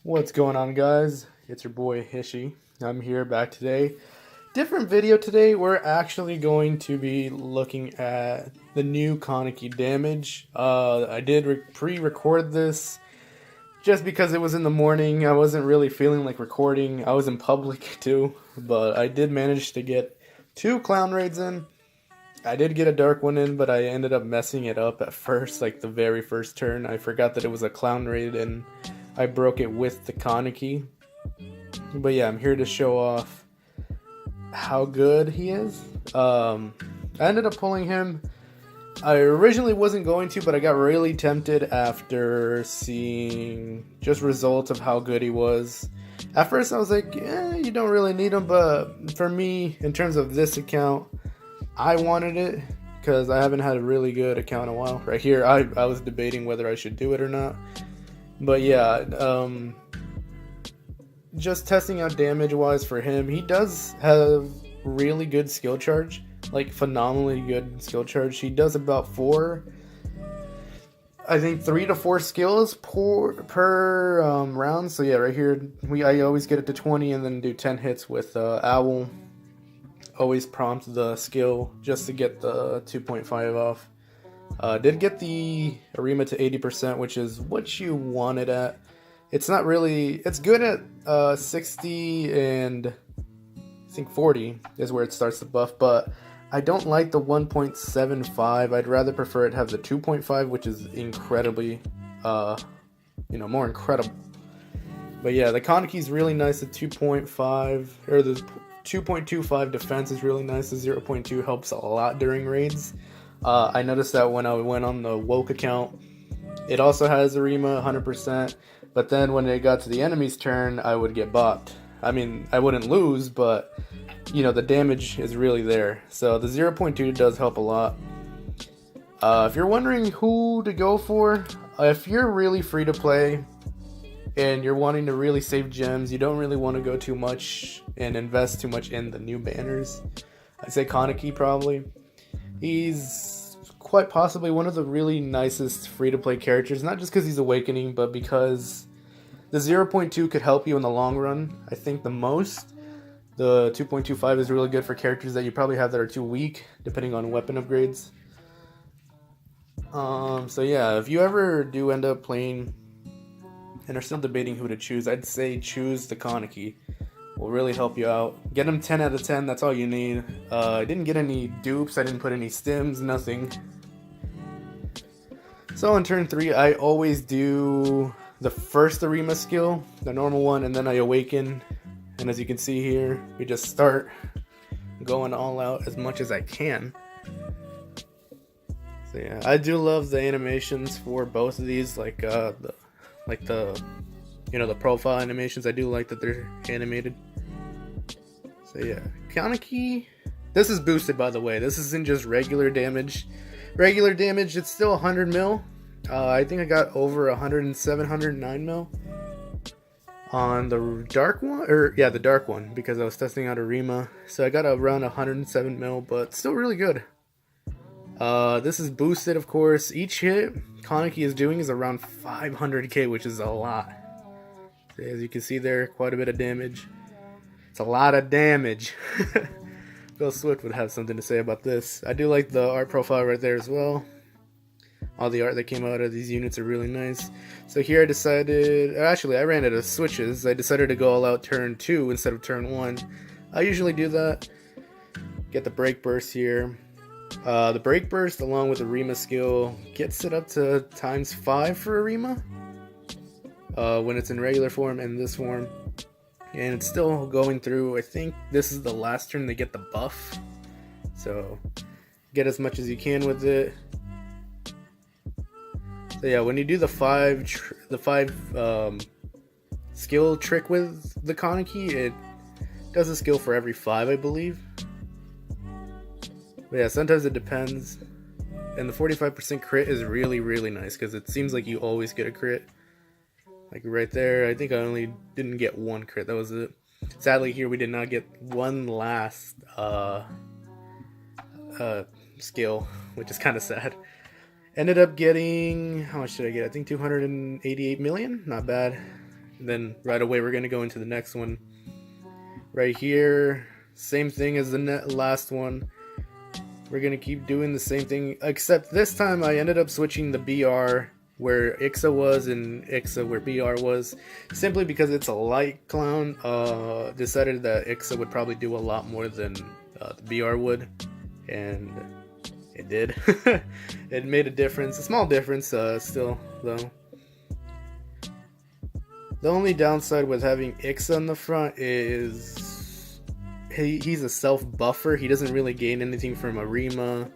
What's going on, guys? It's your boy Hishi. I'm here back today. Different video today. We're actually going to be looking at the new Kaneki damage. I did pre-record this just because it was in the morning. I wasn't really feeling like recording. I was in public too, but I did manage to get 2 clown raids in. I did get a dark one in, but I ended up messing it up at first, like the very first turn. I forgot that it was a clown raid and I broke it with the Kaneki. But yeah, I'm here to show off how good he is. I ended up pulling him. I originally wasn't going to, but I got really tempted after seeing just results of how good he was. At first I was like, you don't really need him, but for me, in terms of this account, I wanted it because I haven't had a really good account in a while. Right here, I was debating whether I should do it or not. But yeah, just testing out damage wise for him, he does have really good skill charge, like phenomenally good skill charge. He does about 3 to 4 skills per round. So yeah, right here I always get it to 20 and then do 10 hits with Owl. Always prompt the skill just to get the 2.5 off. Did get the Arima to 80%, which is what you want it at. It's not really, it's good at 60 and I think 40 is where it starts to buff, but I don't like the 1.75. I'd rather prefer it have the 2.5, which is incredibly, more incredible. But yeah, the Kaneki is really nice at 2.5, or the 2.25 defense is really nice. The 0.2 helps a lot during raids. I noticed that when I went on the woke account, it also has Arima 100%, but then when it got to the enemy's turn, I would get bopped. I mean, I wouldn't lose, but the damage is really there. So the 0.2 does help a lot. If you're wondering who to go for, if you're really free to play and you're wanting to really save gems, you don't really want to go too much and invest too much in the new banners, I'd say Kaneki probably. He's quite possibly one of the really nicest free-to-play characters, not just because he's awakening, but because the 0.2 could help you in the long run, I think the most. The 2.25 is really good for characters that you probably have that are too weak, depending on weapon upgrades. So yeah, if you ever do end up playing and are still debating who to choose, I'd say choose the Kaneki. Will really help you out. Get him 10 out of 10, that's all you need. I didn't get any dupes, I didn't put any stims, nothing. So on turn 3, I always do the first Arima skill, the normal one, and then I awaken. And as you can see here, we just start going all out as much as I can. So yeah, I do love the animations for both of these, like the profile animations. I do like that they're animated. So yeah, Kaneki. This is boosted, by the way. This isn't just regular damage. Regular damage, it's still 100 mil. I think I got over 107, 109 mil on the dark one, the dark one, because I was testing out Arima. So I got around 107 mil, but still really good. This is boosted, of course. Each hit Kaneki is doing is around 500k, which is a lot. As you can see there, quite a bit of damage. It's a lot of damage. Bill Swift would have something to say about this. I do like the art profile right there as well. All the art that came out of these units are really nice. So here I decided, actually I ran out of switches. I decided to go all out turn 2 instead of turn 1. I usually do that. Get the break burst here. The break burst along with the Arima skill gets it up to ×5 for Arima when it's in regular form and this form, and it's still going through. I think this is the last turn they get the buff, so get as much as you can with it. So yeah, when you do the 5 skill trick with the Kaneki, it does a skill for every 5, I believe. But yeah, sometimes it depends. And the 45% crit is really, really nice because it seems like you always get a crit. Like right there, I think I only didn't get 1 crit, that was it. Sadly here we did not get one last skill, which is kind of sad. Ended up getting, how much did I get? I think 288 million, not bad. And then right away we're gonna go into the next one. Right here, same thing as the last one. We're gonna keep doing the same thing, except this time I ended up switching the BR where Ixa was and Ixa where BR was, simply because it's a light clown. Decided that Ixa would probably do a lot more than the BR would, and it did. It made a difference, a small difference still though. The only downside with having Ixa on the front is he's a self-buffer. He doesn't really gain anything from Arima.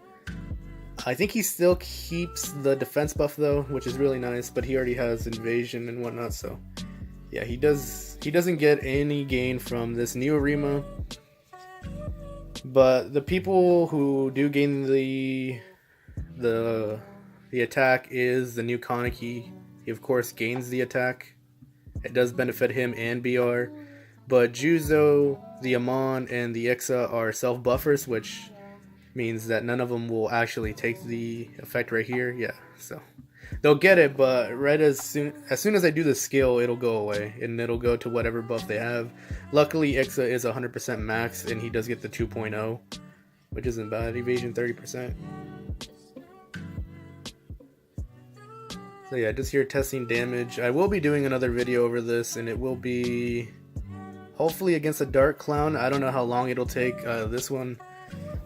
I think he still keeps the defense buff though, which is really nice, but he already has invasion and whatnot, so yeah, he doesn't get any gain from this new Arima. But the people who do gain the attack is the new Kaneki. He of course gains the attack. It does benefit him and BR, but Juzo, the Amon, and the Ixa are self-buffers, which means that none of them will actually take the effect right here. Yeah, so they'll get it, but right as soon as I do the skill, it'll go away, and it'll go to whatever buff they have. Luckily, Ixa is 100% max, and he does get the 2.0, which isn't bad. Evasion 30%. So yeah, just here testing damage. I will be doing another video over this, and it will be hopefully against a Dark Clown. I don't know how long it'll take. This one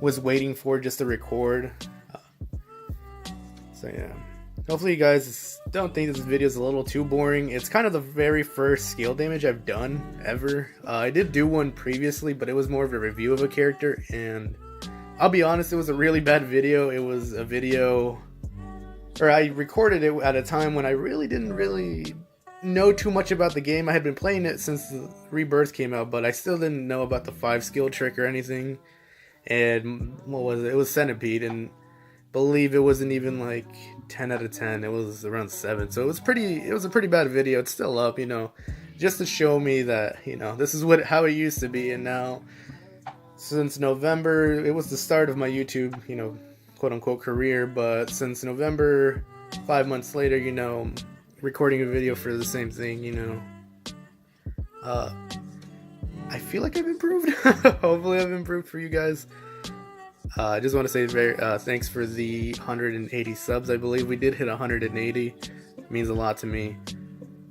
was waiting for just to record. So yeah, hopefully you guys don't think this video is a little too boring. It's kind of the very first skill damage I've done ever. I did do one previously, but it was more of a review of a character, and I'll be honest, it was a really bad video. It was a video, or I recorded it at a time when I didn't know too much about the game. I had been playing it since the Rebirth came out, but I still didn't know about the 5 skill trick or anything. And what was it? It was Centipede, and believe it wasn't even like 10 out of 10. It was around 7. So it was a pretty bad video. It's still up, just to show me that, this is how it used to be. And now, since November, it was the start of my YouTube, quote unquote career, but since November, 5 months later, recording a video for the same thing, I feel like I've improved. Hopefully I've improved for you guys. I just want to say thanks for the 180 subs. I believe we did hit 180. It means a lot to me.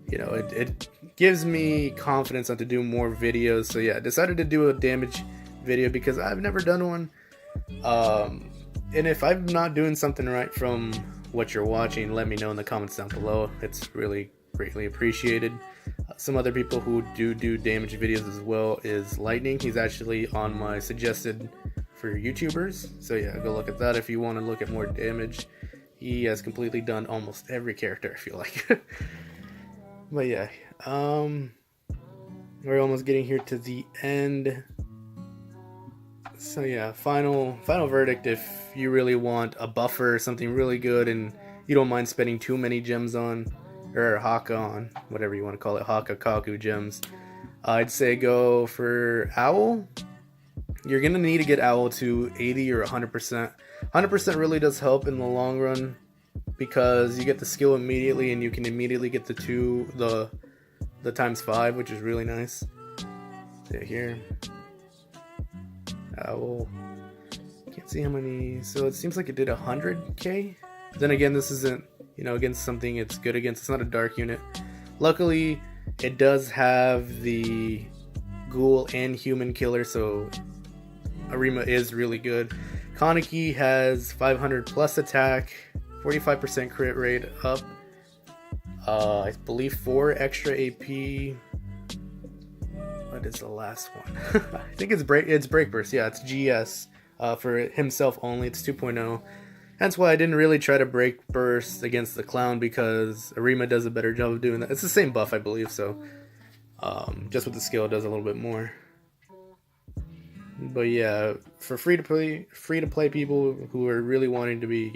It gives me confidence on to do more videos. So yeah, I decided to do a damage video because I've never done one. And if I'm not doing something right from what you're watching, let me know in the comments down below. It's really greatly appreciated. Some other people who do damage videos as well is Lightning. He's actually on my suggested for YouTubers. So yeah, go look at that if you want to look at more damage. He has completely done almost every character, I feel like. But yeah, we're almost getting here to the end. So yeah, final verdict. If you really want a buffer, something really good, and you don't mind spending too many gems on, or Haka on, whatever you want to call it, Haka, Kaku gems, I'd say go for Owl. You're gonna need to get Owl to 80 or 100%. 100% really does help in the long run because you get the skill immediately, and you can immediately get the ×5, which is really nice. Yeah, here. Owl. Can't see how many. So it seems like it did 100k. Then again, this isn't, against something it's good against. It's not a dark unit. Luckily, it does have the Ghoul and human killer, so Arima is really good. Kaneki has 500 plus attack, 45% crit rate up. I believe 4 extra AP. What is the last one? I think it's Break Burst. Yeah, it's GS. For himself only, it's 2.0. Hence why I didn't really try to Break Burst against the Clown, because Arima does a better job of doing that. It's the same buff, I believe, so just with the skill, it does a little bit more. But yeah, for free to play people who are really wanting to be,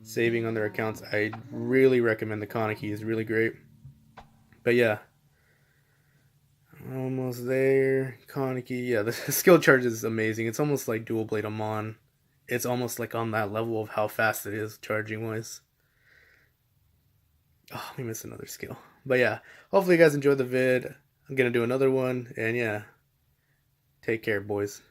saving on their accounts, I really recommend the Kaneki. It's really great. But yeah, almost there. Kaneki, yeah, the skill charge is amazing. It's almost like Dual Blade Amon. It's almost like on that level of how fast it is charging wise. Oh, we missed another skill. But yeah, hopefully you guys enjoyed the vid. I'm gonna do another one, and yeah, take care, boys.